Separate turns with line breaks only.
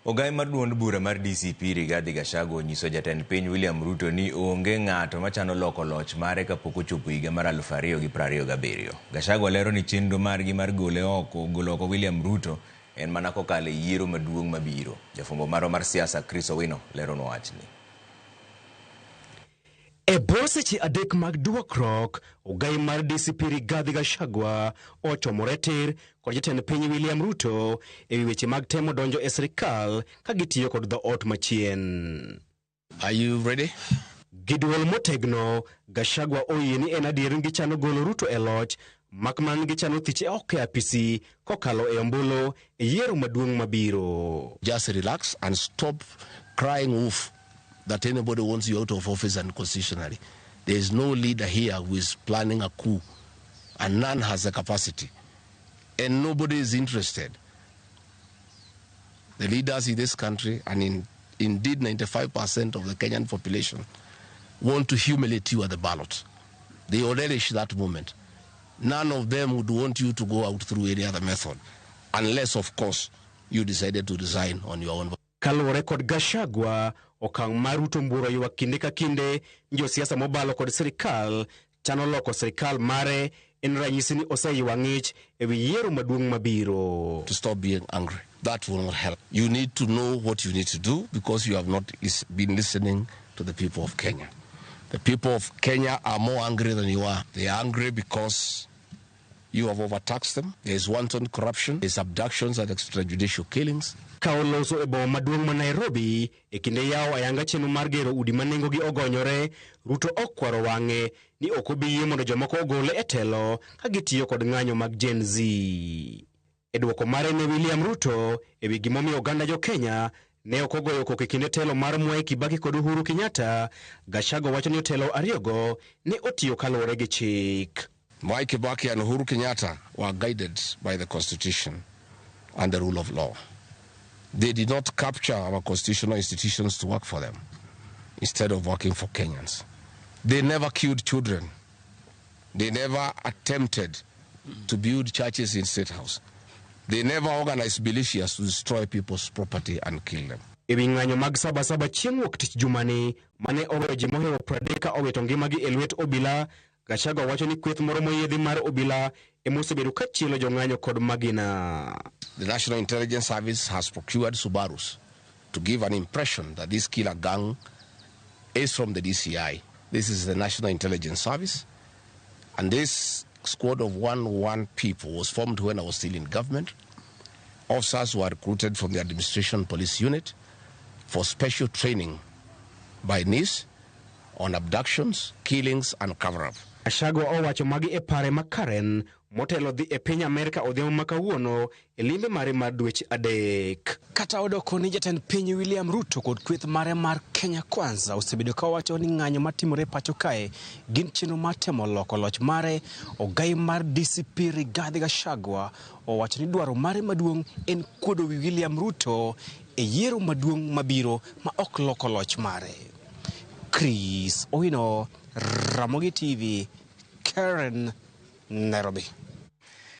Ogai mar duond bura mar DCP Rigathi Gachagua nyiso jatend piny William Ruto ni onge ng'ato machano loko loch mare kapok ochopo higa mar 2027. Gachagua lero ni chenro margi mar golo oko William Ruto en mana kokalo yiero maduong' mabiro. Jafumbo maro mar siasa Chris Owino lero no wachni.
E bwo seche adek mag duokruok, ogai mar DCP Rigathi Gachagua ochomore tir kod jatend piny William Ruto e weche mag temo donjo e sirikal ka gitiyo kod dhoot machien.
Are you ready?
Giduol motegno, Gachagua oyie ni en adier ni gichano golo Ruto e loch, makman gichano thiche oko e apisi kokalo e ombulu e yiero maduong' mabiro.
Just relax and stop crying wolf that anybody wants you out of office unconstitutionally. There is no leader here who is planning a coup, and none has the capacity, and nobody is interested. The leaders in this country, and indeed 95% of the Kenyan population, want to humiliate you at the ballot. They relish that moment. None of them would want you to go out through any other method, unless, of course, you decided to resign on your own.
Kalore kod Gachagua, okang' mar Ruto mburo ywak kinde ka kinde, jo siasa mobalo kod sirikal chano loko sirikal mare en ranyisi ni oseywa ng'ich e wi yiero maduong' mabiro.
To stop being angry. That will not help. You need to know what you need to do because you have not been listening to the people of Kenya. The people of Kenya are more angry than you are. They are angry because you have overtaxed them. There is wanton corruption. There is abductions and extrajudicial killings.
Kaoloso e boma maduong' ma Nairobi e kinde yawo ayanga chenro mar gero udi ma nengogi ogonyore, Ruto okwaro wang'e ni ok obi yie mondo jomoko ogole e telo ka gitiyo kod ng'anyo mag Gen Z. E dwoko mare ne William Ruto e wi gimomiyo oganda jo Kenya ne ok ogoyo koko e kinde telo mar Mwai Kibaki kod Uhuru Kenyatta, Gachagua wacho ni otelo ariyogo ne otiyo kaluwore gi chik.
Mwai Kibaki and Uhuru Kenyatta were guided by the Constitution and the rule of law. They did not capture our constitutional institutions to work for them instead of working for Kenyans. They never killed children. They never attempted to build churches in State House. They never organized militias to destroy people's property and kill them.
Ewi ng'anyo mag Sabasaba chieng' wuok tich jumani mane oweyo ji mohewo 30 owito ngimagi e lwet obila, Gachagua wacho ni kweth moro moyiedhi mar obila emosebedo ka chielo jong'anyo kod magina.
The National Intelligence Service has procured Subarus to give an impression that this killer gang is from the DCI. This is the National Intelligence Service, and this squad of 101 people was formed when I was still in government. Officers were recruited from the Administration Police Unit for special training by NIS on abductions, killings, and cover-up.
Gachagua owacho magi e pare makaren motelo dhi e piny Amerika odhiambo ma kawuono e limbe mare mar dweche adek. Kata odoko ni jatend piny William Ruto kod kweth mare mar Kenya Kwanza osebedo ka wacho ni ng'anyo matimore pacho kae gin chenro mar temo loko loch mare, ogai mar DCP Rigathi Gachagua owacho ni dwaro mare maduong' en kuodo wi William Ruto e yiero maduong' mabiro ma ok loko loch mare. Chris Owino, Ramogi TV, Karen, Nairobi.